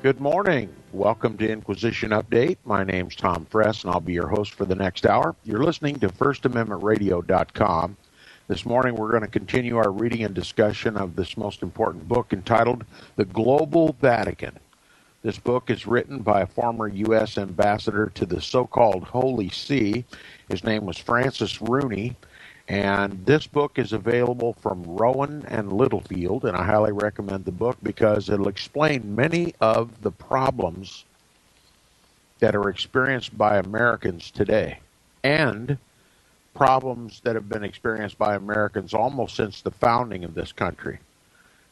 Good morning. Welcome to Inquisition Update. My name's Tom Fress, and I'll be your host for the next hour. You're listening to FirstAmendmentRadio.com. This morning, we're going to continue our reading and discussion of this most important book entitled The Global Vatican. This book is written by a former U.S. ambassador to the so-called Holy See. His name was Francis Rooney. And this book is available from Rowan and Littlefield, and I highly recommend the book because it'll explain many of the problems that are experienced by Americans today, and problems that have been experienced by Americans almost since the founding of this country.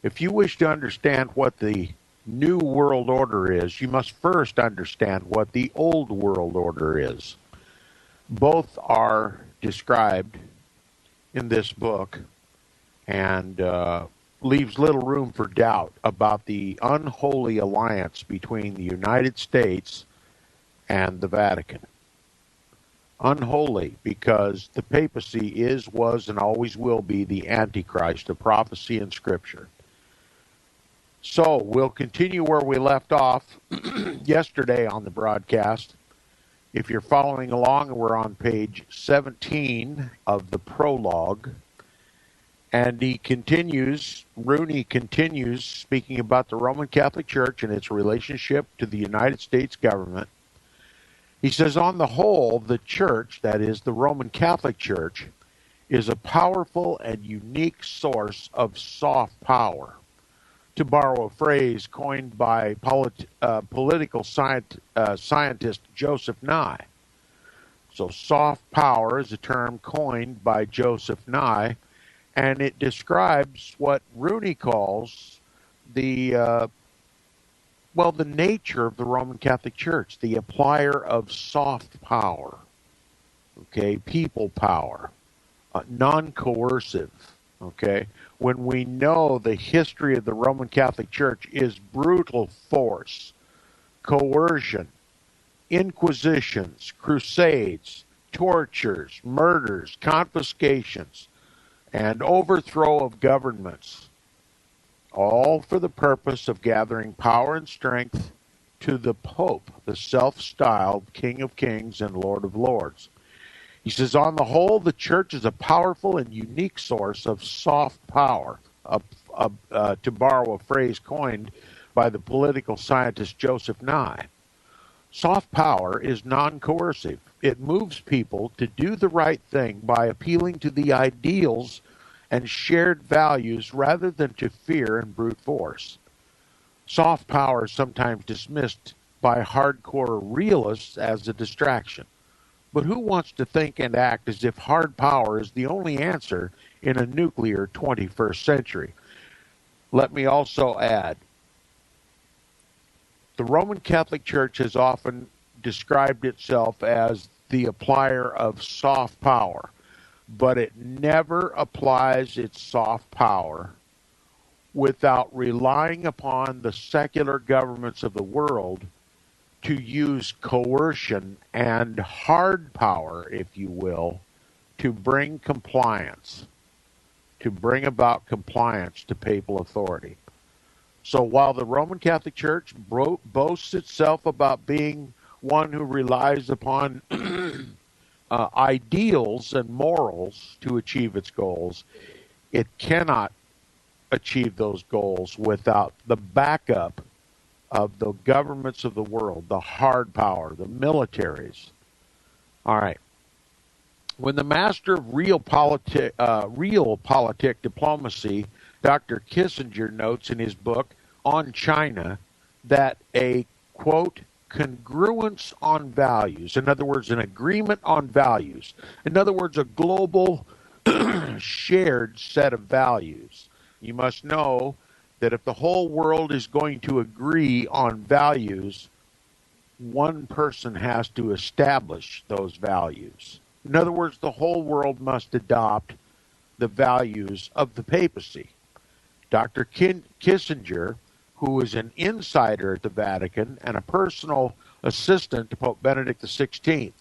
If you wish to understand what the New World Order is, you must first understand what the Old World Order is. Both are described in this book, and leaves little room for doubt about the unholy alliance between the United States and the Vatican. Unholy because the papacy is, was, and always will be the Antichrist of prophecy and Scripture. So we'll continue where we left off yesterday on the broadcast. If you're following along, we're on page 17 of the prologue, and Rooney continues speaking about the Roman Catholic Church and its relationship to the United States government. He says, on the whole, the Church, that is the Roman Catholic Church, is a powerful and unique source of soft power. To borrow a phrase coined by political scientist Joseph Nye. So soft power is a term coined by Joseph Nye, and it describes what Rooney calls the nature of the Roman Catholic Church, the applier of soft power, okay, people power, non-coercive, okay. When we know the history of the Roman Catholic Church is brutal force, coercion, inquisitions, crusades, tortures, murders, confiscations, and overthrow of governments, all for the purpose of gathering power and strength to the Pope, the self-styled King of Kings and Lord of Lords. He says, on the whole, the Church is a powerful and unique source of soft power, to borrow a phrase coined by the political scientist Joseph Nye. Soft power is non-coercive. It moves people to do the right thing by appealing to the ideals and shared values rather than to fear and brute force. Soft power is sometimes dismissed by hardcore realists as a distraction. But who wants to think and act as if hard power is the only answer in a nuclear 21st century? Let me also add, the Roman Catholic Church has often described itself as the applier of soft power, but it never applies its soft power without relying upon the secular governments of the world to use coercion and hard power, if you will, to bring compliance, to bring about compliance to papal authority. So while the Roman Catholic Church boasts itself about being one who relies upon ideals and morals to achieve its goals, it cannot achieve those goals without the backup of the governments of the world, the hard power, the militaries. All right. When the master of realpolitik diplomacy, Dr. Kissinger, notes in his book On China that a, quote, congruence on values, in other words, an agreement on values, in other words, a global shared set of values. You must know that if the whole world is going to agree on values, one person has to establish those values. In other words, the whole world must adopt the values of the papacy. Dr. Kissinger, who is an insider at the Vatican and a personal assistant to Pope Benedict XVI,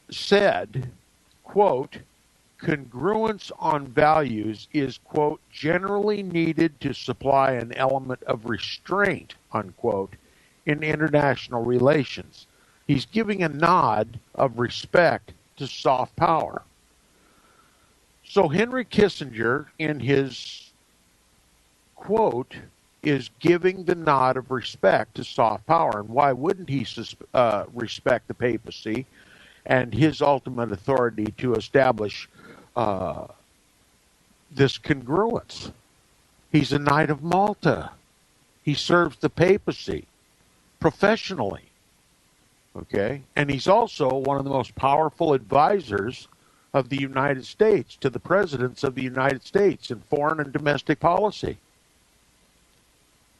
said, quote, congruence on values is, quote, generally needed to supply an element of restraint, unquote, in international relations. He's giving a nod of respect to soft power. So Henry Kissinger, in his quote, is giving the nod of respect to soft power. And why wouldn't he respect the papacy and his ultimate authority to establish this congruence? He's a Knight of Malta. He serves the papacy professionally. Okay? And he's also one of the most powerful advisors of the United States to the presidents of the United States in foreign and domestic policy.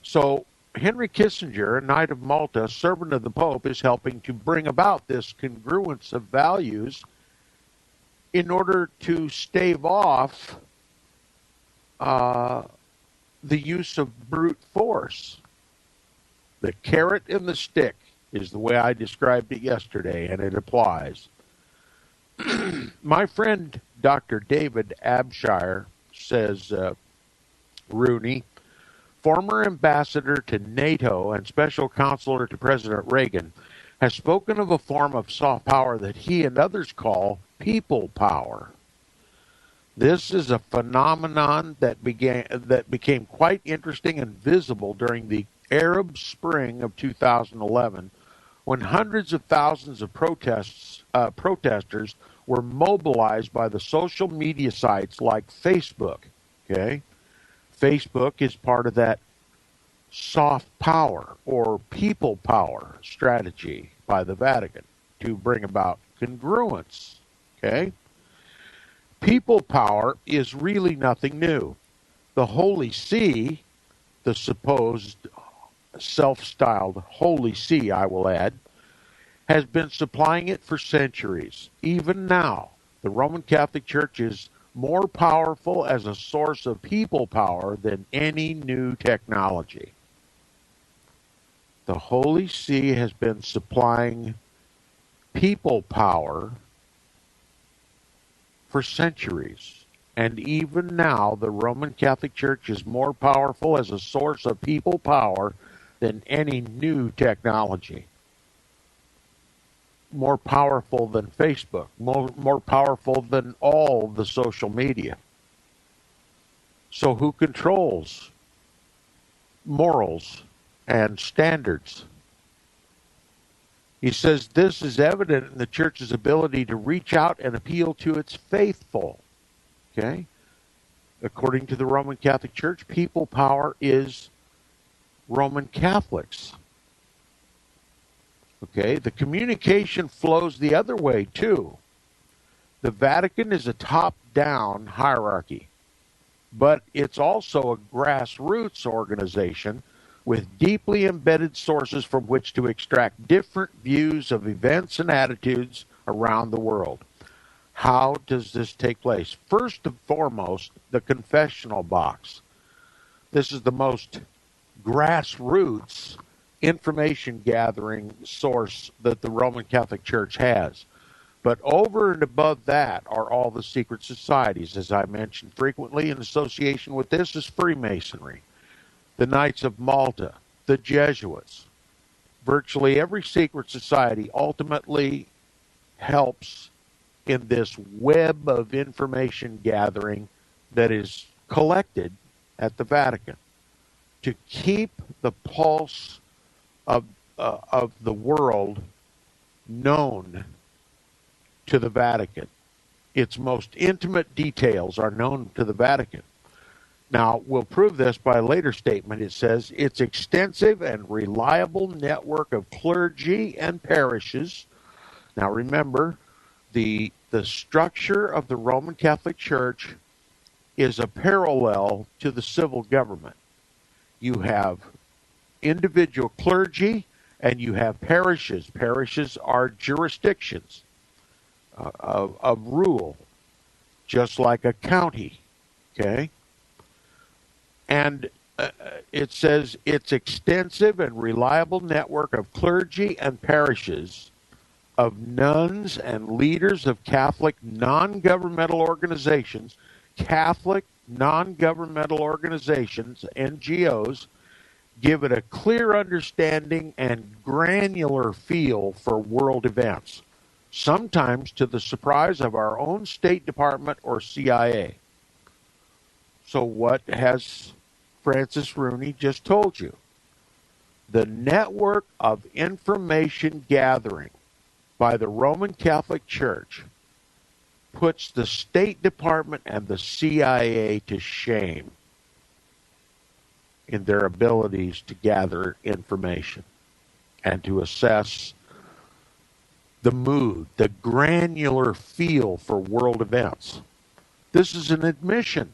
So Henry Kissinger, a Knight of Malta, servant of the Pope, is helping to bring about this congruence of values in order to stave off the use of brute force. The carrot and the stick is the way I described it yesterday, and it applies. My friend Dr. David Abshire says, Rooney, former ambassador to NATO and special counselor to President Reagan, has spoken of a form of soft power that he and others call people power. This is a phenomenon that became quite interesting and visible during the Arab Spring of 2011, when hundreds of thousands of protesters were mobilized by the social media sites like Facebook. Okay, Facebook is part of that soft power or people power strategy by the Vatican to bring about congruence. Okay, people power is really nothing new. The Holy See, the supposed self-styled Holy See, I will add, has been supplying it for centuries. Even now, the Roman Catholic Church is more powerful as a source of people power than any new technology. The Holy See has been supplying people power for centuries. And even now, the Roman Catholic Church is more powerful as a source of people power than any new technology. More powerful than Facebook, more powerful than all the social media. So who controls morals and standards? He says this is evident in the church's ability to reach out and appeal to its faithful. Okay? According to the Roman Catholic Church, people power is Roman Catholics. Okay? The communication flows the other way, too. The Vatican is a top-down hierarchy, but it's also a grassroots organization with deeply embedded sources from which to extract different views of events and attitudes around the world. How does this take place? First and foremost, the confessional box. This is the most grassroots information gathering source that the Roman Catholic Church has. But over and above that are all the secret societies. As I mentioned frequently, in association with this is Freemasonry, the Knights of Malta, the Jesuits. Virtually every secret society ultimately helps in this web of information gathering that is collected at the Vatican to keep the pulse of the world known to the Vatican. Its most intimate details are known to the Vatican. Now, we'll prove this by a later statement. It says, its extensive and reliable network of clergy and parishes. Now, remember, the structure of the Roman Catholic Church is a parallel to the civil government. You have individual clergy and you have parishes. Parishes are jurisdictions of rule, just like a county, okay? And it says its extensive and reliable network of clergy and parishes, of nuns and leaders of Catholic non-governmental organizations, NGOs, give it a clear understanding and granular feel for world events, sometimes to the surprise of our own State Department or CIA. So what has Francis Rooney just told you? The network of information gathering by the Roman Catholic Church puts the State Department and the CIA to shame in their abilities to gather information and to assess the mood, the granular feel for world events. This is an admission.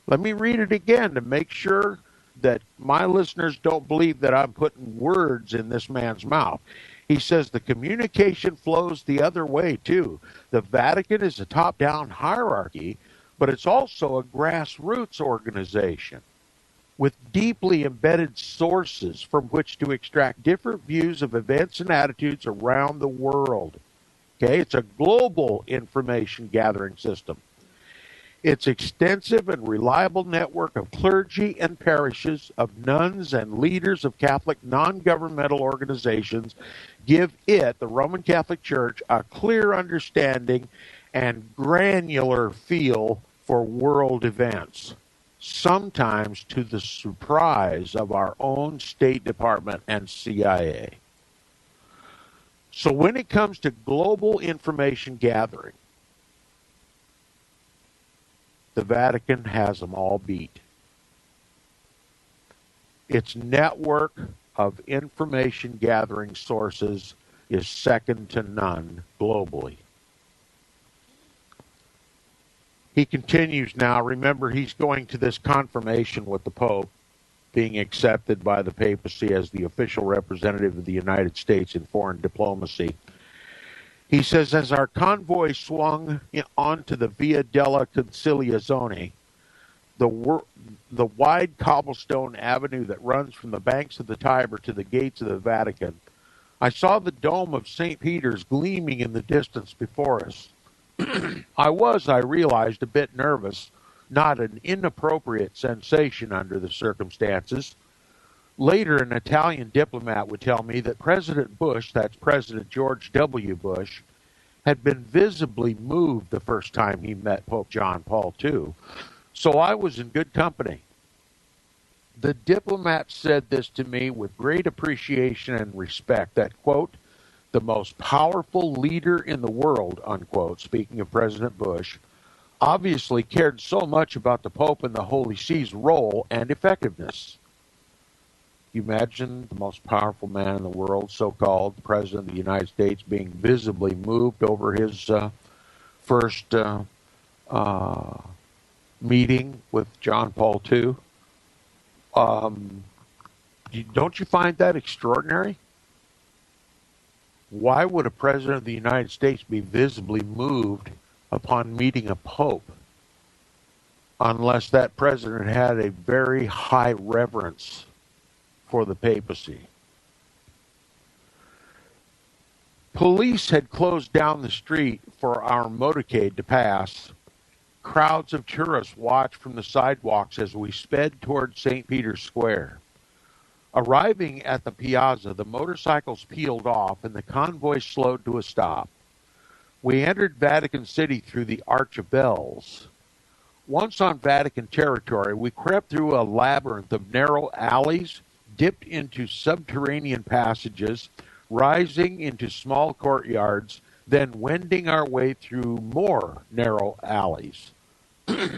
Let me read it again to make sure that my listeners don't believe that I'm putting words in this man's mouth. He says the communication flows the other way, too. The Vatican is a top-down hierarchy, but it's also a grassroots organization with deeply embedded sources from which to extract different views of events and attitudes around the world. Okay, it's a global information gathering system. Its extensive and reliable network of clergy and parishes, of nuns and leaders of Catholic non-governmental organizations give it, the Roman Catholic Church, a clear understanding and granular feel for world events, sometimes to the surprise of our own State Department and CIA. So when it comes to global information gathering, the Vatican has them all beat. Its network of information gathering sources is second to none globally. He continues now. Remember, he's going to this confirmation with the Pope, being accepted by the papacy as the official representative of the United States in foreign diplomacy. He says, as our convoy swung onto the Via della Conciliazione, the wide cobblestone avenue that runs from the banks of the Tiber to the gates of the Vatican, I saw the dome of St. Peter's gleaming in the distance before us. I realized, a bit nervous, not an inappropriate sensation under the circumstances. Later, an Italian diplomat would tell me that President Bush, that's President George W. Bush, had been visibly moved the first time he met Pope John Paul II. So I was in good company. The diplomat said this to me with great appreciation and respect, that, quote, the most powerful leader in the world, unquote, speaking of President Bush, obviously cared so much about the Pope and the Holy See's role and effectiveness. You imagine the most powerful man in the world, so-called the President of the United States, being visibly moved over his first meeting with John Paul II. Don't you find that extraordinary? Why would a President of the United States be visibly moved upon meeting a Pope unless that President had a very high reverence for the papacy? Police had closed down the street for our motorcade to pass. Crowds of tourists watched from the sidewalks as we sped toward St. Peter's Square. Arriving at the piazza, the motorcycles peeled off and the convoy slowed to a stop. We entered Vatican City through the Arch of Bells. Once on Vatican territory, we crept through a labyrinth of narrow alleys, dipped into subterranean passages, rising into small courtyards, then wending our way through more narrow alleys.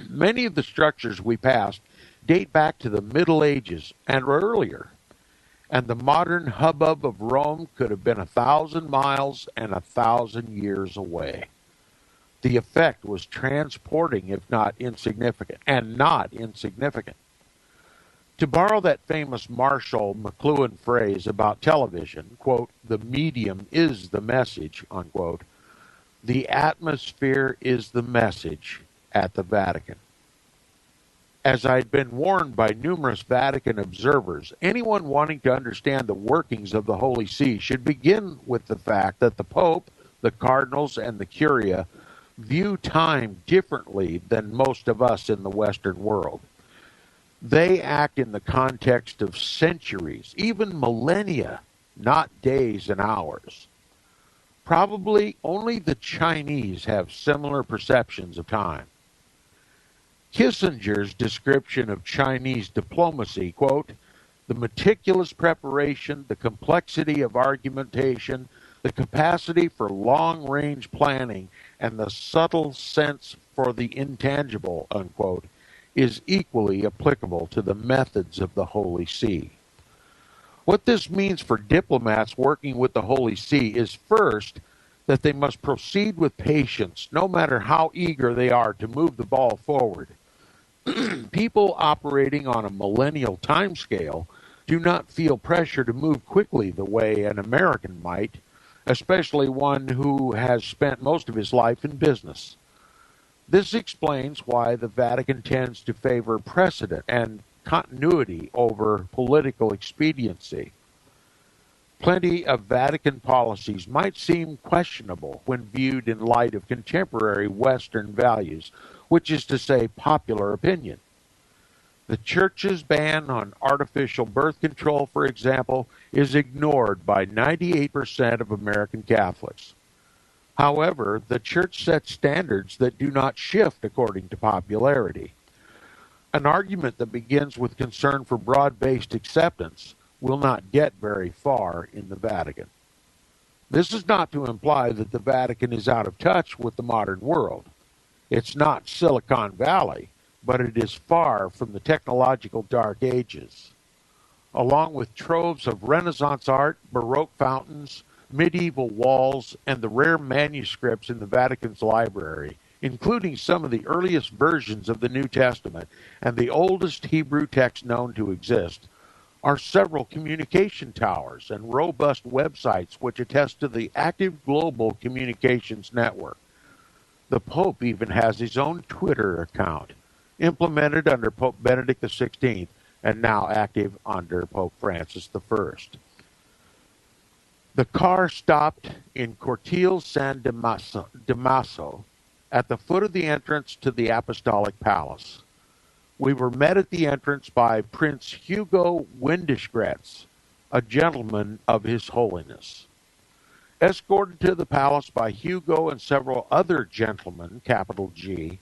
Many of the structures we passed date back to the Middle Ages and earlier, and the modern hubbub of Rome could have been 1,000 miles and 1,000 years away. The effect was transporting, if not insignificant, and not insignificant. To borrow that famous Marshall McLuhan phrase about television, quote, the medium is the message, unquote, the atmosphere is the message at the Vatican. As I'd been warned by numerous Vatican observers, anyone wanting to understand the workings of the Holy See should begin with the fact that the Pope, the cardinals, and the Curia view time differently than most of us in the Western world. They act in the context of centuries, even millennia, not days and hours. Probably only the Chinese have similar perceptions of time. Kissinger's description of Chinese diplomacy, quote, the meticulous preparation, the complexity of argumentation, the capacity for long-range planning, and the subtle sense for the intangible, unquote, is equally applicable to the methods of the Holy See. What this means for diplomats working with the Holy See is first, that they must proceed with patience, no matter how eager they are to move the ball forward. People operating on a millennial timescale do not feel pressure to move quickly the way an American might, especially one who has spent most of his life in business. This explains why the Vatican tends to favor precedent and continuity over political expediency. Plenty of Vatican policies might seem questionable when viewed in light of contemporary Western values, which is to say popular opinion. The Church's ban on artificial birth control, for example, is ignored by 98% of American Catholics. However, the Church sets standards that do not shift according to popularity. An argument that begins with concern for broad-based acceptance will not get very far in the Vatican. This is not to imply that the Vatican is out of touch with the modern world. It's not Silicon Valley, but it is far from the technological dark ages. Along with troves of Renaissance art, Baroque fountains, medieval walls, and the rare manuscripts in the Vatican's library, including some of the earliest versions of the New Testament and the oldest Hebrew text known to exist, are several communication towers and robust websites which attest to the active global communications network. The Pope even has his own Twitter account, implemented under Pope Benedict XVI and now active under Pope Francis I. The car stopped in Cortile San Damaso at the foot of the entrance to the Apostolic Palace. We were met at the entrance by Prince Hugo Windischgrätz, a gentleman of His Holiness. Escorted to the palace by Hugo and several other gentlemen, capital G,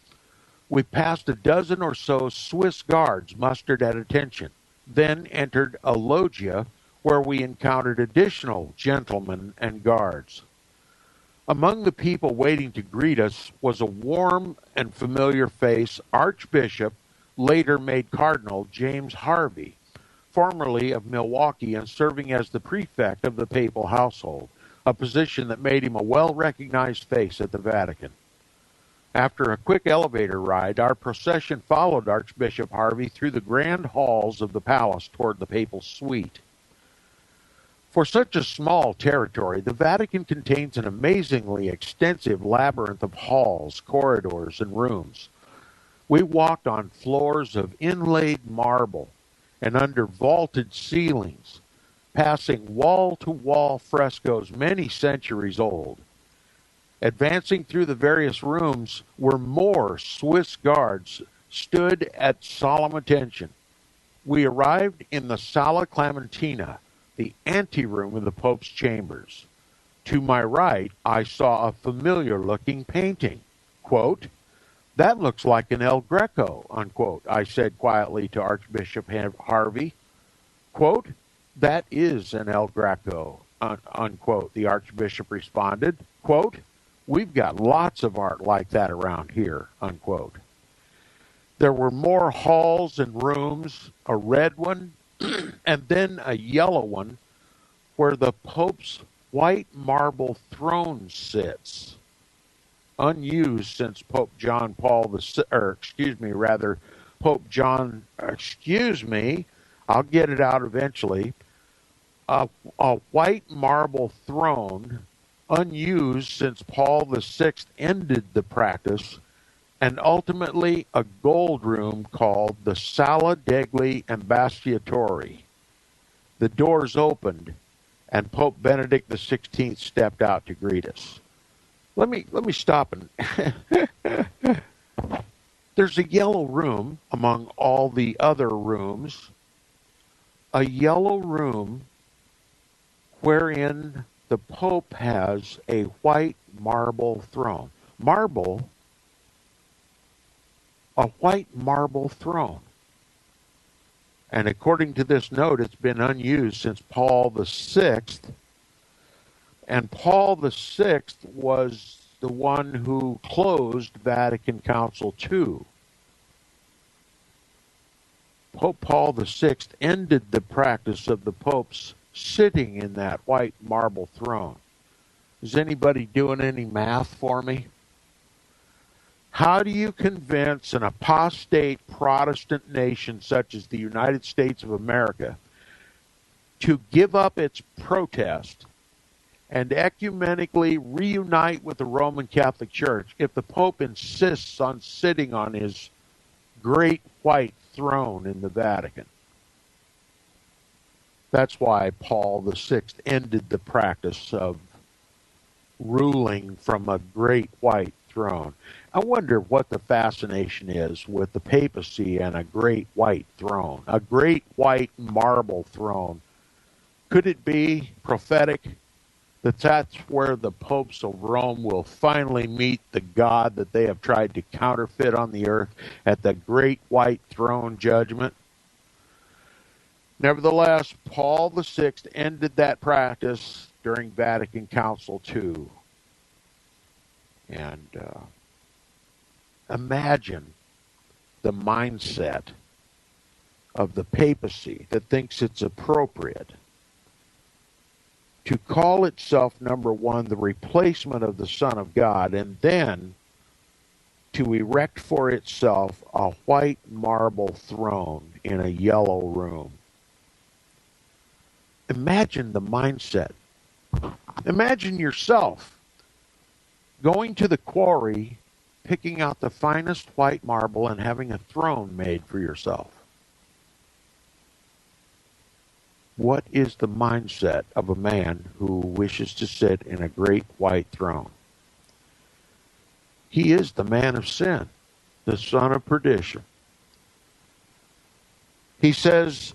we passed a dozen or so Swiss guards mustered at attention, then entered a loggia where we encountered additional gentlemen and guards. Among the people waiting to greet us was a warm and familiar face Archbishop, later made Cardinal, James Harvey, formerly of Milwaukee and serving as the prefect of the papal household, a position that made him a well-recognized face at the Vatican. After a quick elevator ride, our procession followed Archbishop Harvey through the grand halls of the palace toward the papal suite. For such a small territory, the Vatican contains an amazingly extensive labyrinth of halls, corridors, and rooms. We walked on floors of inlaid marble and under vaulted ceilings, passing wall-to-wall frescoes many centuries old. Advancing through the various rooms were more Swiss guards stood at solemn attention. We arrived in the Sala Clementina, the anteroom of the Pope's chambers. To my right, I saw a familiar-looking painting. Quote, "That looks like an El Greco," unquote, I said quietly to Archbishop Harvey. Quote, "That is an El Greco," unquote, the Archbishop responded. Quote, "We've got lots of art like that around here," unquote. There were more halls and rooms, a red one, and then a yellow one where the Pope's white marble throne sits. unused since Pope John Paul the, or excuse me, rather, Pope John, excuse me, I'll get it out eventually. A white marble throne, unused since Paul VI ended the practice, and ultimately a gold room called the Sala degli Ambasciatori. The doors opened, and Pope Benedict XVI stepped out to greet us. Let me stop and there's a yellow room among all the other rooms, a yellow room wherein the Pope has a white marble throne. Marble, a white marble throne. And according to this note, it's been unused since Paul VI. And Paul VI was the one who closed Vatican Council II. Pope Paul VI ended the practice of the popes sitting in that white marble throne. Is anybody doing any math for me? How do you convince an apostate Protestant nation such as the United States of America to give up its protest and ecumenically reunite with the Roman Catholic Church if the Pope insists on sitting on his great white throne in the Vatican? That's why Paul VI ended the practice of ruling from a great white throne. I wonder what the fascination is with the papacy and a great white throne, a great white marble throne. Could it be prophetic that that's where the popes of Rome will finally meet the God that they have tried to counterfeit on the earth at the great white throne judgment? Nevertheless, Paul VI ended that practice during Vatican Council II. And imagine the mindset of the papacy that thinks it's appropriate to call itself, number one, the replacement of the Son of God, and then to erect for itself a white marble throne in a yellow room. Imagine the mindset. Imagine yourself going to the quarry, picking out the finest white marble, and having a throne made for yourself. What is the mindset of a man who wishes to sit in a great white throne? He is the man of sin, the son of perdition. He says,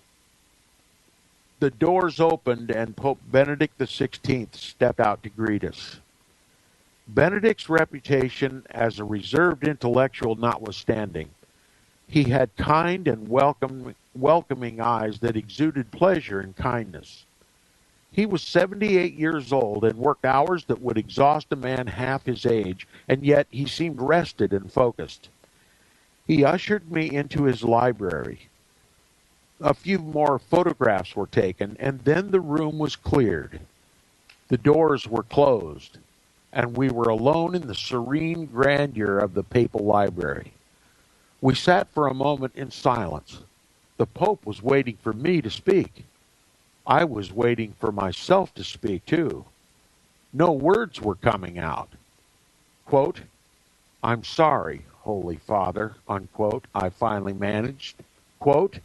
the doors opened and Pope Benedict XVI stepped out to greet us. Benedict's reputation as a reserved intellectual notwithstanding, he had kind and welcoming eyes that exuded pleasure and kindness. He was 78 years old and worked hours that would exhaust a man half his age, and yet he seemed rested and focused. He ushered me into his library. A few more photographs were taken, and then the room was cleared. The doors were closed, and we were alone in the serene grandeur of the papal library. We sat for a moment in silence. The Pope was waiting for me to speak. I was waiting for myself to speak, too. No words were coming out. Quote, "I'm sorry, Holy Father," unquote, I finally managed. Quote,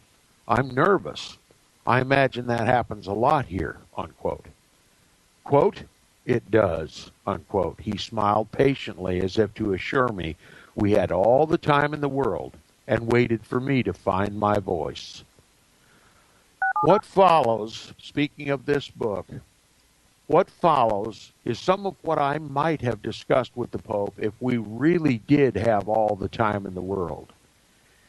"I'm nervous. I imagine that happens a lot here," unquote. Quote, "It does," unquote. He smiled patiently as if to assure me we had all the time in the world and waited for me to find my voice. What follows, speaking of this book, what follows is some of what I might have discussed with the Pope if we really did have all the time in the world.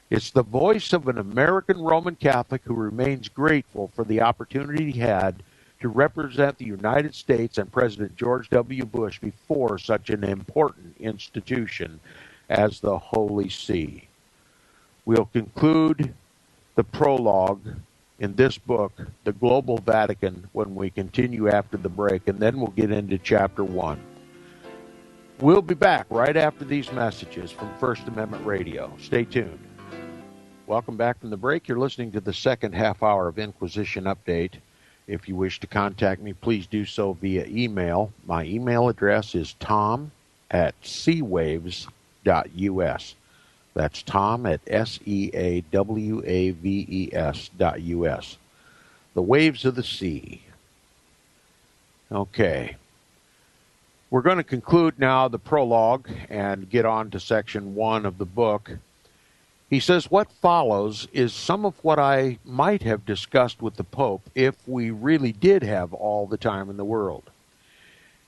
It's the voice of an American Roman Catholic who remains grateful for the opportunity he had to represent the United States and President George W. Bush before such an important institution as the Holy See. We'll conclude the prologue in this book, The Global Vatican, when we continue after the break, and then we'll get into chapter 1. We'll be back right after these messages from First Amendment Radio. Stay tuned. Welcome back from the break. You're listening to the second half hour of Inquisition Update. If you wish to contact me, please do so via email. My email address is tom@seawaves.us. That's tom@seawaves.us. The waves of the sea. Okay. We're going to conclude now the prologue and get on to section 1 of the book. He says, what follows is some of what I might have discussed with the Pope if we really did have all the time in the world.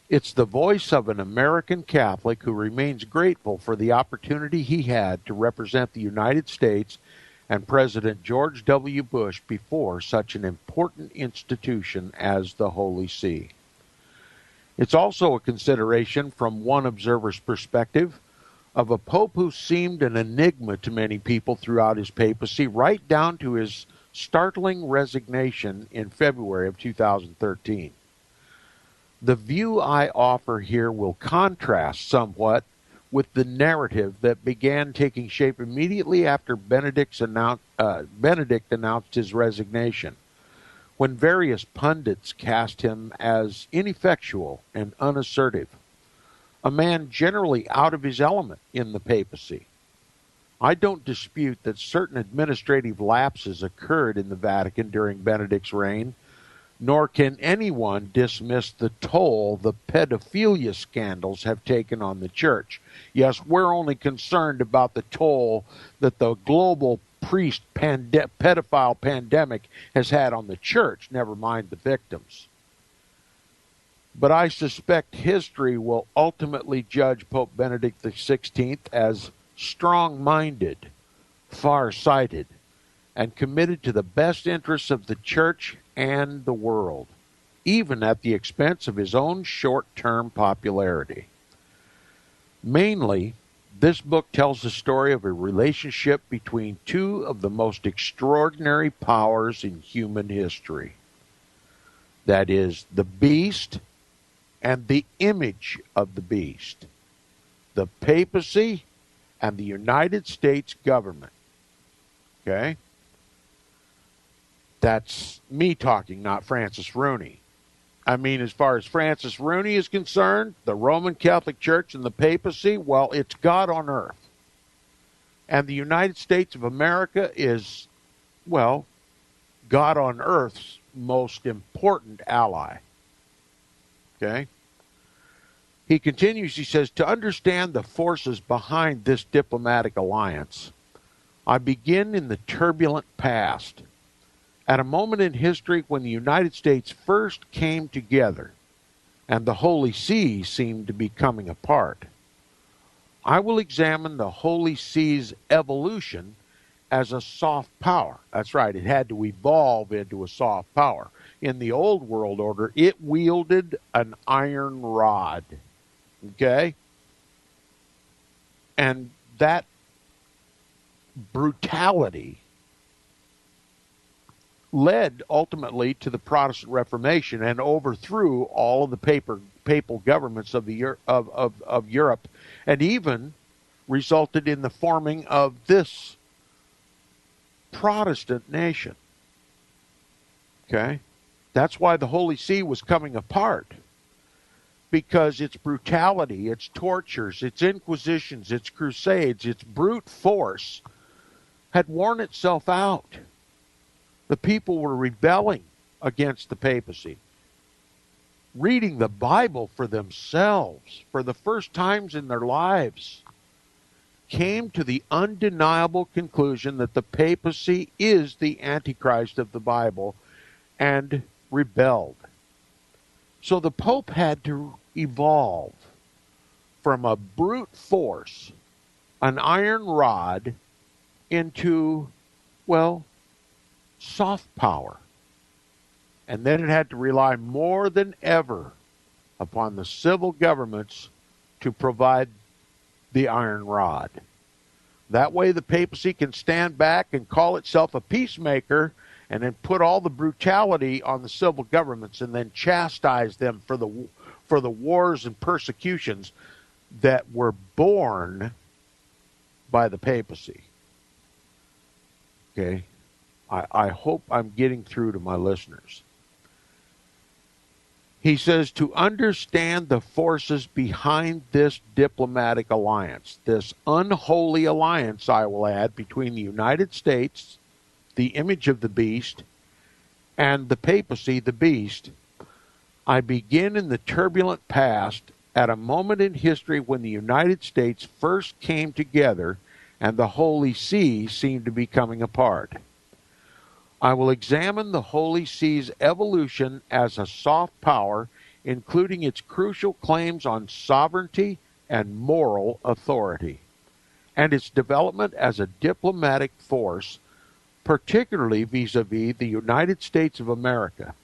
It's the voice of an American Catholic who remains grateful for the opportunity he had to represent the United States and President George W. Bush before such an important institution as the Holy See. It's also a consideration from one observer's perspective of a pope who seemed an enigma to many people throughout his papacy, right down to his startling resignation in February of 2013. The view I offer here will contrast somewhat with the narrative that began taking shape immediately after Benedict announced his resignation, when various pundits cast him as ineffectual and unassertive, a man generally out of his element in the papacy. I don't dispute that certain administrative lapses occurred in the Vatican during Benedict's reign, nor can anyone dismiss the toll the pedophilia scandals have taken on the Church. Yes, we're only concerned about the toll that the global priest pedophile pandemic has had on the Church, never mind the victims. But I suspect history will ultimately judge Pope Benedict XVI as strong-minded, far-sighted, and committed to the best interests of the Church and the world, even at the expense of his own short-term popularity. Mainly, this book tells the story of a relationship between two of the most extraordinary powers in human history. That is, the beast and the image of the beast, the papacy and the United States government. Okay? That's me talking, not Francis Rooney. I mean, as far as Francis Rooney is concerned, the Roman Catholic Church and the papacy, well, it's God on earth. And the United States of America is, well, God on earth's most important ally. Okay? He continues, he says, to understand the forces behind this diplomatic alliance, I begin in the turbulent past, at a moment in history when the United States first came together and the Holy See seemed to be coming apart. I will examine the Holy See's evolution as a soft power. That's right, it had to evolve into a soft power. In the old world order, it wielded an iron rod. Okay? And that brutality led ultimately to the Protestant Reformation and overthrew all of the papal governments of Europe, and even resulted in the forming of this Protestant nation. Okay? That's why the Holy See was coming apart, because its brutality, its tortures, its inquisitions, its crusades, its brute force had worn itself out. The people were rebelling against the papacy, reading the Bible for themselves for the first times in their lives, came to the undeniable conclusion that the papacy is the Antichrist of the Bible, and rebelled. So the Pope had to evolve from a brute force, an iron rod, into, well, soft power. And then it had to rely more than ever upon the civil governments to provide the iron rod. That way the papacy can stand back and call itself a peacemaker and then put all the brutality on the civil governments and then chastise them for the wars and persecutions that were born by the papacy. Okay? I hope I'm getting through to my listeners. He says, to understand the forces behind this diplomatic alliance, this unholy alliance, I will add, between the United States, the image of the beast, and the papacy, the beast, I begin in the turbulent past at a moment in history when the United States first came together and the Holy See seemed to be coming apart. I will examine the Holy See's evolution as a soft power, including its crucial claims on sovereignty and moral authority, and its development as a diplomatic force, particularly vis-a-vis the United States of America.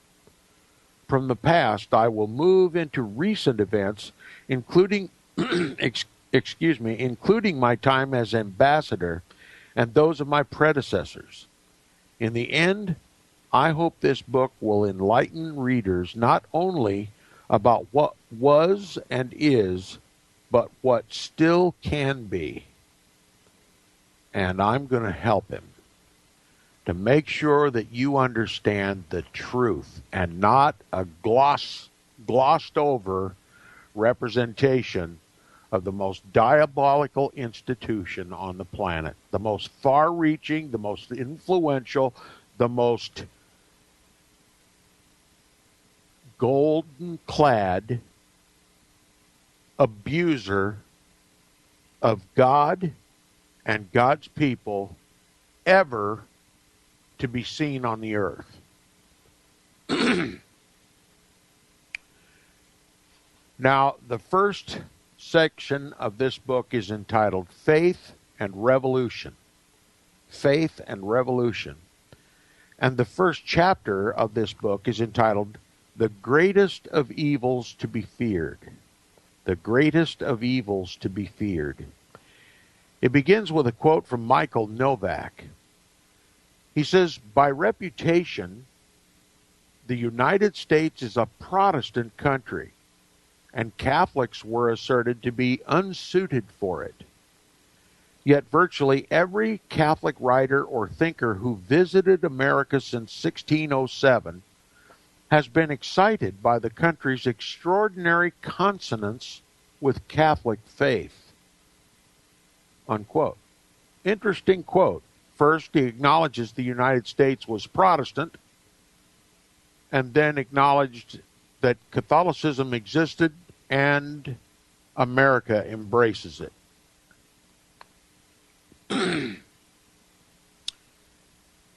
From the past, I will move into recent events, including, including my time as ambassador and those of my predecessors. In the end, I hope this book will enlighten readers not only about what was and is, but what still can be. And I'm going to help him to make sure that you understand the truth and not a glossed over representation of the most diabolical institution on the planet, the most far-reaching, the most influential, the most golden-clad abuser of God and God's people ever to be seen on the earth. Now, the first section of this book is entitled Faith and Revolution. Faith and Revolution. And the first chapter of this book is entitled The Greatest of Evils to be Feared. The Greatest of Evils to be Feared. It begins with a quote from Michael Novak. He says, by reputation, the United States is a Protestant country, and Catholics were asserted to be unsuited for it. Yet virtually every Catholic writer or thinker who visited America since 1607 has been excited by the country's extraordinary consonance with Catholic faith. Unquote. Interesting quote. First, he acknowledges the United States was Protestant, and then acknowledged that Catholicism existed and America embraces it.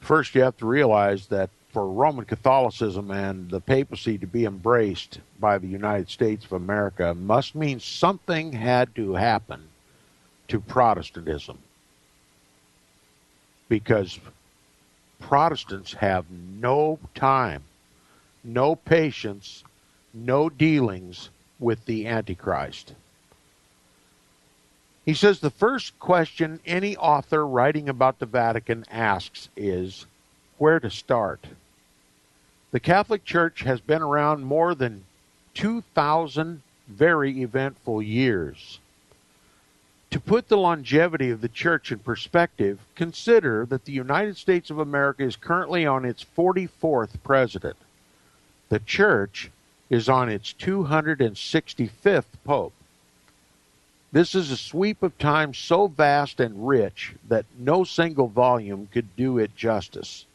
First, you have to realize that for Roman Catholicism and the papacy to be embraced by the United States of America must mean something had to happen to Protestantism, because Protestants have no time, no patience, no dealings with the Antichrist. He says the first question any author writing about the Vatican asks is, where to start? The Catholic Church has been around more than 2,000 very eventful years. To put the longevity of the Church in perspective, consider that the United States of America is currently on its 44th president. The Church is on its 265th Pope. This is a sweep of time so vast and rich that no single volume could do it justice.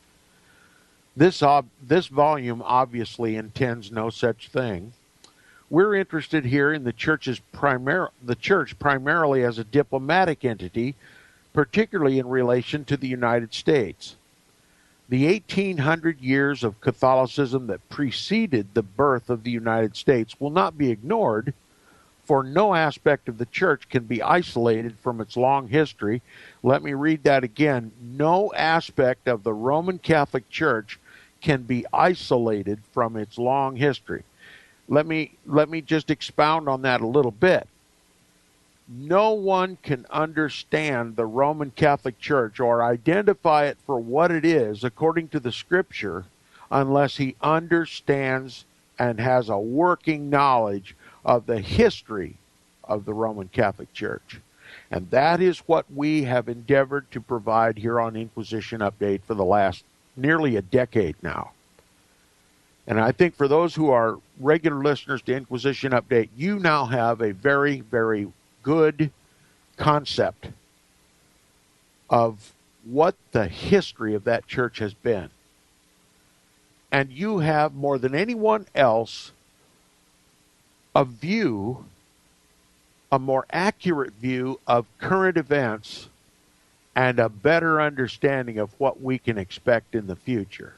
This volume obviously intends no such thing. We're interested here in the church primarily as a diplomatic entity, particularly in relation to the United States. The 1800 years of Catholicism that preceded the birth of the United States will not be ignored, for no aspect of the church can be isolated from its long history. Let me read that again. No aspect of the Roman Catholic Church can be isolated from its long history. Let me just expound on that a little bit. No one can understand the Roman Catholic Church or identify it for what it is according to the Scripture unless he understands and has a working knowledge of the history of the Roman Catholic Church. And that is what we have endeavored to provide here on Inquisition Update for the last nearly a decade now. And I think for those who are regular listeners to Inquisition Update, you now have a very, very good concept of what the history of that church has been. And you have, more than anyone else, a more accurate view of current events and a better understanding of what we can expect in the future.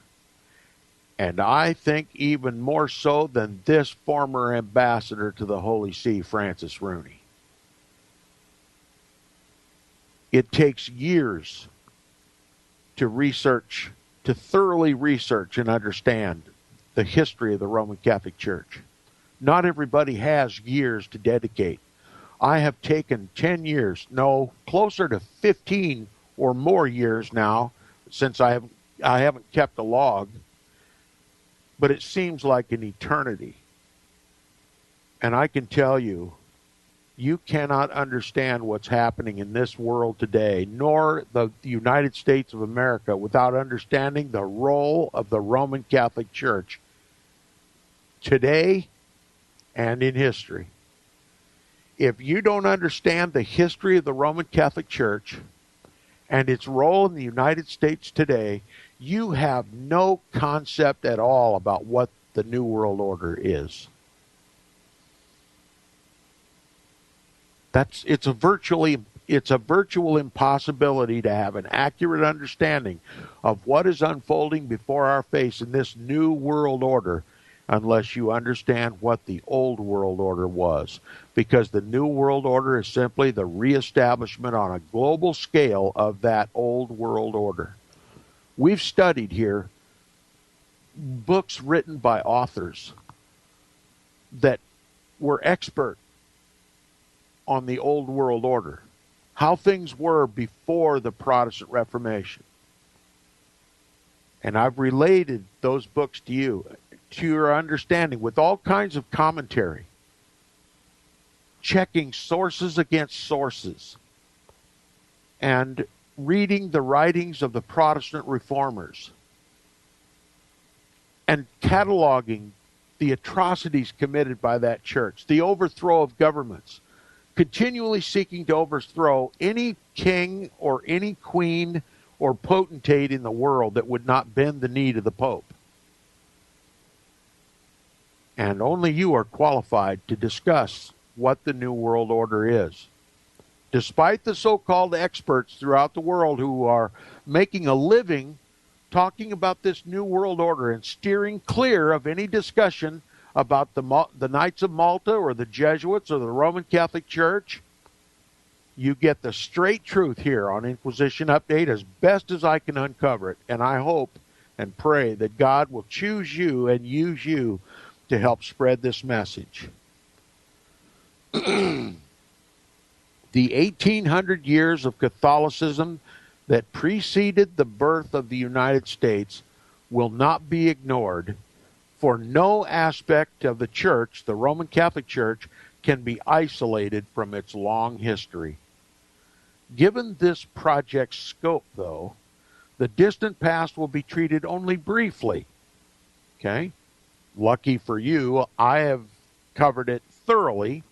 And I think even more so than this former ambassador to the Holy See, Francis Rooney. It takes years to thoroughly research and understand the history of the Roman Catholic Church. Not everybody has years to dedicate. I have taken 10 years, no, closer to 15 or more years now, since I haven't kept a log, but it seems like an eternity. And I can tell you, you cannot understand what's happening in this world today, nor the United States of America, without understanding the role of the Roman Catholic Church today and in history. If you don't understand the history of the Roman Catholic Church and its role in the United States today, you have no concept at all about what the New World Order is. It's a virtual impossibility to have an accurate understanding of what is unfolding before our face in this New World Order unless you understand what the Old World Order was. Because the New World Order is simply the reestablishment on a global scale of that Old World Order. We've studied here books written by authors that were expert on the Old World Order, how things were before the Protestant Reformation. And I've related those books to you, to your understanding, with all kinds of commentary, checking sources against sources, and reading the writings of the Protestant reformers, and cataloging the atrocities committed by that church, the overthrow of governments, continually seeking to overthrow any king or any queen or potentate in the world that would not bend the knee to the Pope. And only you are qualified to discuss what the New World Order is. Despite the so-called experts throughout the world who are making a living talking about this New World Order and steering clear of any discussion about the Knights of Malta or the Jesuits or the Roman Catholic Church, you get the straight truth here on Inquisition Update as best as I can uncover it. And I hope and pray that God will choose you and use you to help spread this message. The 1800 years of Catholicism that preceded the birth of the United States will not be ignored, for no aspect of the Church, the Roman Catholic Church, can be isolated from its long history. Given this project's scope, though, the distant past will be treated only briefly. Okay? Lucky for you, I have covered it thoroughly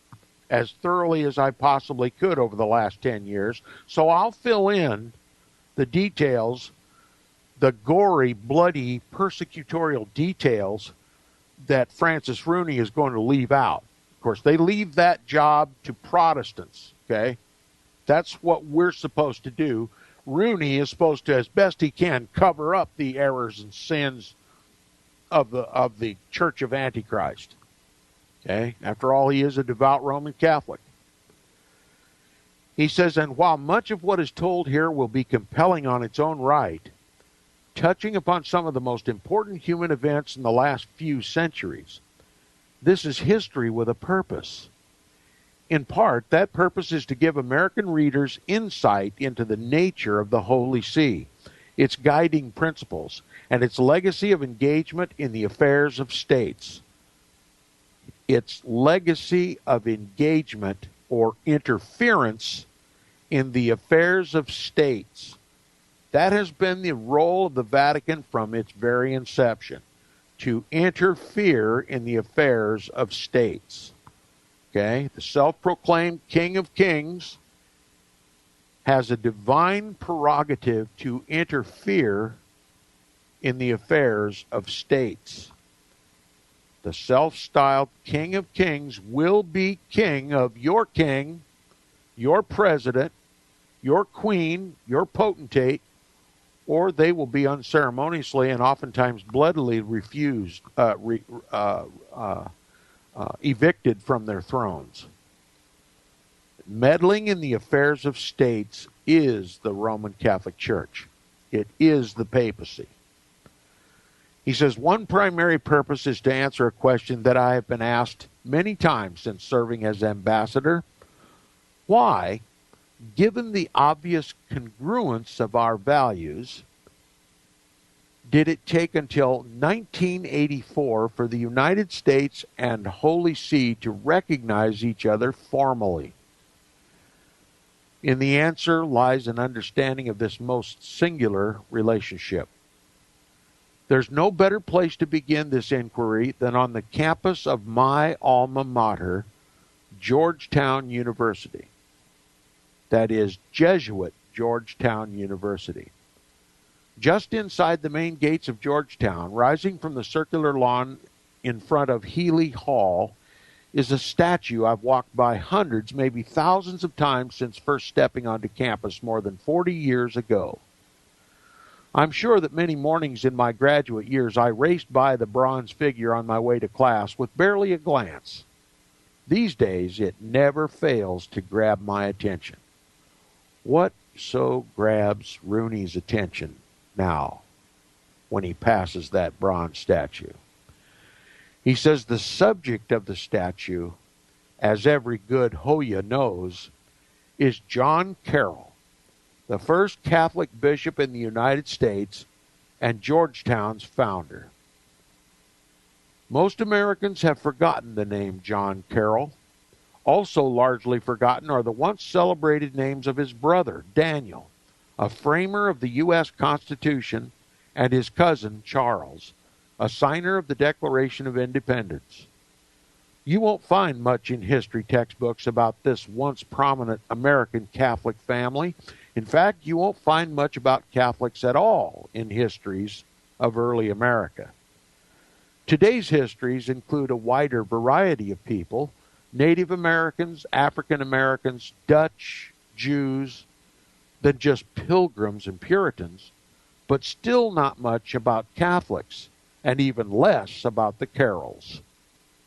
as I possibly could over the last 10 years, so I'll fill in the details, the gory, bloody, persecutorial details that Francis Rooney is going to leave out. Of course, they leave that job to Protestants, okay? That's what we're supposed to do. Rooney is supposed to, as best he can, cover up the errors and sins of the Church of Antichrist. Okay? After all, he is a devout Roman Catholic. He says, and while much of what is told here will be compelling on its own right, touching upon some of the most important human events in the last few centuries, this is history with a purpose. In part, that purpose is to give American readers insight into the nature of the Holy See, its guiding principles, and its legacy of engagement in the affairs of states. Its legacy of engagement or interference in the affairs of states. That has been the role of the Vatican from its very inception, to interfere in the affairs of states. Okay? The self-proclaimed King of Kings has a divine prerogative to interfere in the affairs of states. The self-styled King of Kings will be king of your king, your president, your queen, your potentate, or they will be unceremoniously and oftentimes bloodily evicted from their thrones. Meddling in the affairs of states is the Roman Catholic Church. It is the papacy. He says, one primary purpose is to answer a question that I have been asked many times since serving as ambassador. Why, given the obvious congruence of our values, did it take until 1984 for the United States and Holy See to recognize each other formally? In the answer lies an understanding of this most singular relationship. There's no better place to begin this inquiry than on the campus of my alma mater, Georgetown University. That is, Jesuit Georgetown University. Just inside the main gates of Georgetown, rising from the circular lawn in front of Healy Hall, is a statue I've walked by hundreds, maybe thousands of times since first stepping onto campus more than 40 years ago. I'm sure that many mornings in my graduate years I raced by the bronze figure on my way to class with barely a glance. These days it never fails to grab my attention. What so grabs Rooney's attention now when he passes that bronze statue? He says the subject of the statue, as every good Hoya knows, is John Carroll, the first Catholic bishop in the United States and Georgetown's founder. Most Americans have forgotten the name John Carroll. Also largely forgotten are the once celebrated names of his brother, Daniel, a framer of the U.S. Constitution, and his cousin, Charles, a signer of the Declaration of Independence. You won't find much in history textbooks about this once prominent American Catholic family. In fact, you won't find much about Catholics at all in histories of early America. Today's histories include a wider variety of people: Native Americans, African Americans, Dutch, Jews, than just pilgrims and Puritans, but still not much about Catholics, and even less about the Carrolls.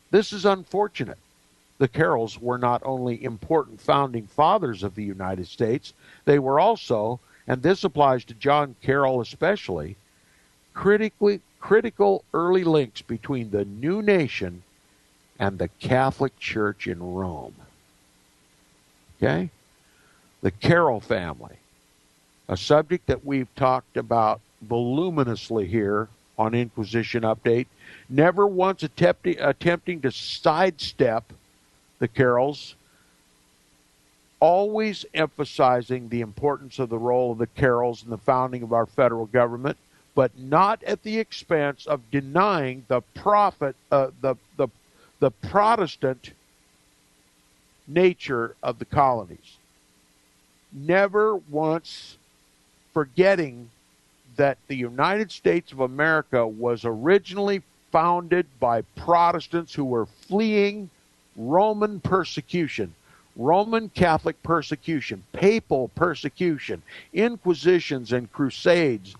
This is unfortunate. The Carrolls were not only important founding fathers of the United States, they were also, and this applies to John Carroll especially, critical early links between the new nation and the Catholic Church in Rome. Okay? The Carroll family, a subject that we've talked about voluminously here on Inquisition Update, never once attempting to sidestep the Carrolls, always emphasizing the importance of the role of the Carrolls in the founding of our federal government, but not at the expense of denying the Protestant nature of the colonies. Never once forgetting that the United States of America was originally founded by Protestants who were fleeing Roman persecution, Roman Catholic persecution, papal persecution, inquisitions and crusades,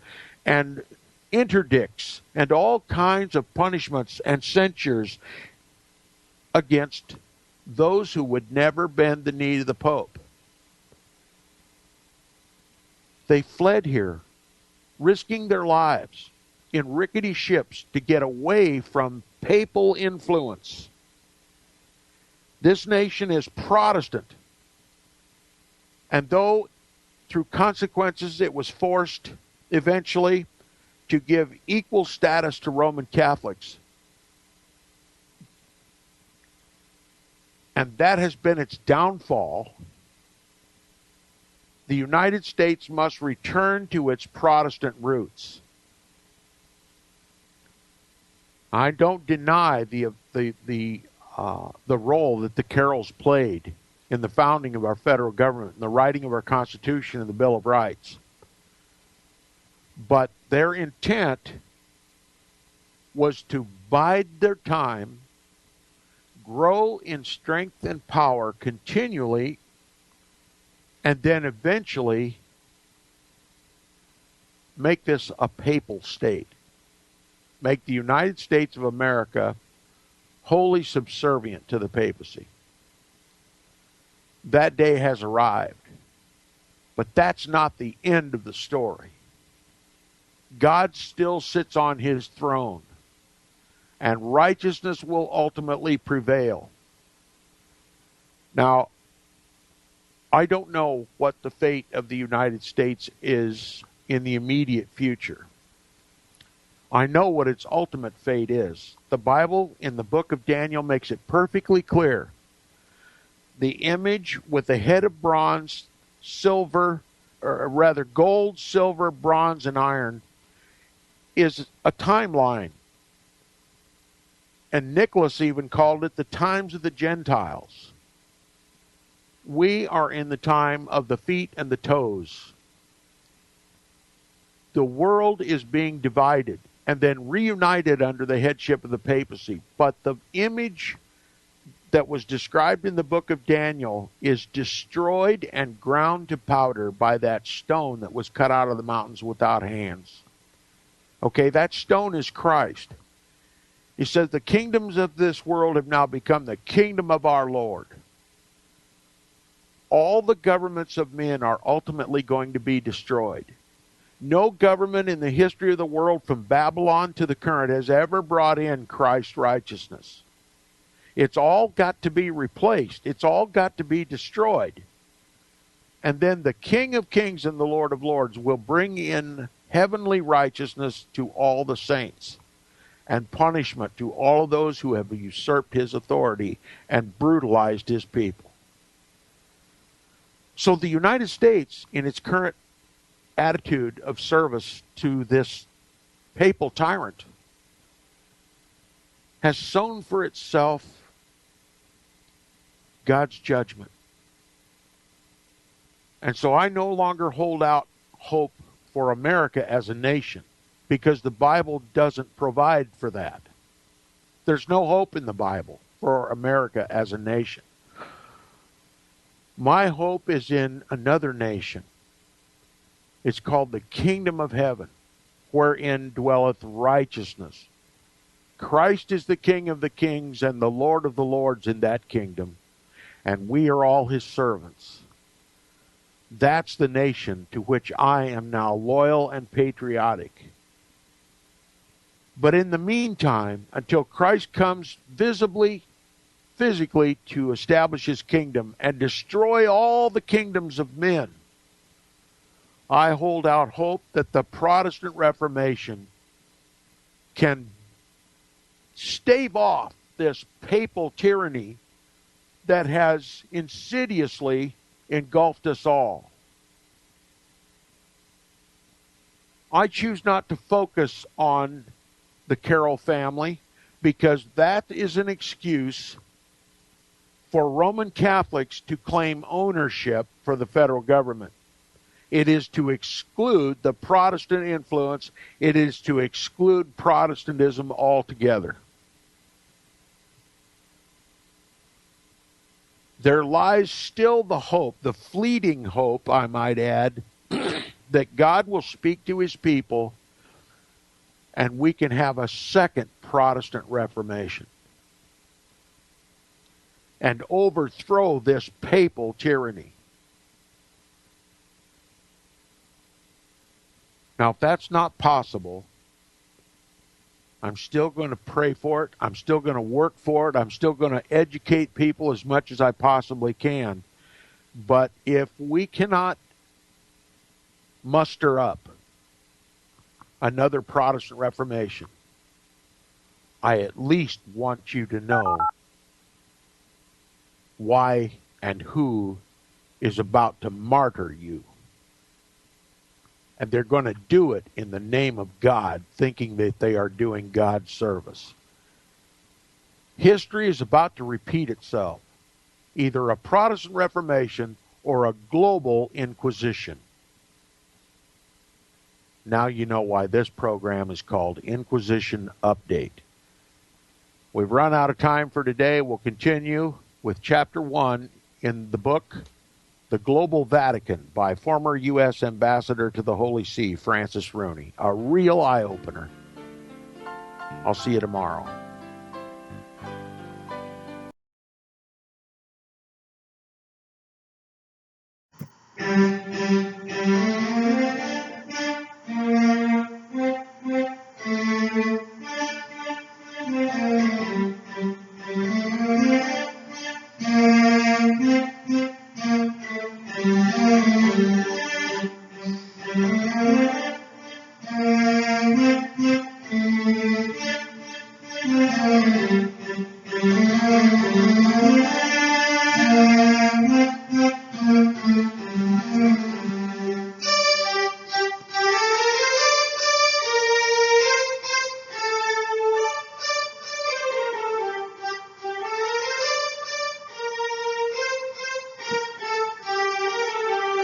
and interdicts, and all kinds of punishments and censures against those who would never bend the knee to the Pope. They fled here, risking their lives in rickety ships to get away from papal influence. This nation is Protestant, and though through consequences it was forced eventually to give equal status to Roman Catholics, and that has been its downfall, the United States must return to its Protestant roots. I don't deny the role that the Carols played in the founding of our federal government, in the writing of our Constitution and the Bill of Rights. But their intent was to bide their time, grow in strength and power continually, and then eventually make this a papal state. Make the United States of America wholly subservient to the papacy. That day has arrived. But that's not the end of the story. God still sits on his throne, and righteousness will ultimately prevail. Now, I don't know what the fate of the United States is in the immediate future. I know what its ultimate fate is. The Bible in the book of Daniel makes it perfectly clear. The image with the head of bronze, silver, or rather gold, silver, bronze, and iron is a timeline. And Nicholas even called it the times of the Gentiles. We are in the time of the feet and the toes. The world is being divided and then reunited under the headship of the papacy. But the image that was described in the book of Daniel is destroyed and ground to powder by that stone that was cut out of the mountains without hands. Okay, that stone is Christ. He says the kingdoms of this world have now become the kingdom of our Lord. All the governments of men are ultimately going to be destroyed. No government in the history of the world from Babylon to the current has ever brought in Christ's righteousness. It's all got to be replaced. It's all got to be destroyed. And then the King of Kings and the Lord of Lords will bring in heavenly righteousness to all the saints and punishment to all of those who have usurped his authority and brutalized his people. So the United States, in its current attitude of service to this papal tyrant, has sown for itself God's judgment. And so I no longer hold out hope for America as a nation, because the Bible doesn't provide for that. There's no hope in the Bible for America as a nation. My hope is in another nation. It's called the kingdom of heaven, wherein dwelleth righteousness. Christ is the King of the kings and the Lord of the lords in that kingdom, and we are all his servants. That's the nation to which I am now loyal and patriotic. But in the meantime, until Christ comes visibly, physically to establish his kingdom and destroy all the kingdoms of men, I hold out hope that the Protestant Reformation can stave off this papal tyranny that has insidiously engulfed us all. I choose not to focus on the Carroll family, because that is an excuse for Roman Catholics to claim ownership for the federal government. It is to exclude the Protestant influence. It is to exclude Protestantism altogether. There lies still the hope, the fleeting hope, I might add, that God will speak to his people and we can have a second Protestant Reformation and overthrow this papal tyranny. Now, if that's not possible, I'm still going to pray for it. I'm still going to work for it. I'm still going to educate people as much as I possibly can. But if we cannot muster up another Protestant Reformation, I at least want you to know why and who is about to martyr you. And they're going to do it in the name of God, thinking that they are doing God's service. History is about to repeat itself, either a Protestant Reformation or a global Inquisition. Now you know why this program is called Inquisition Update. We've run out of time for today. We'll continue with Chapter 1 in the book The Global Vatican by former U.S. Ambassador to the Holy See, Francis Rooney. A real eye-opener. I'll see you tomorrow.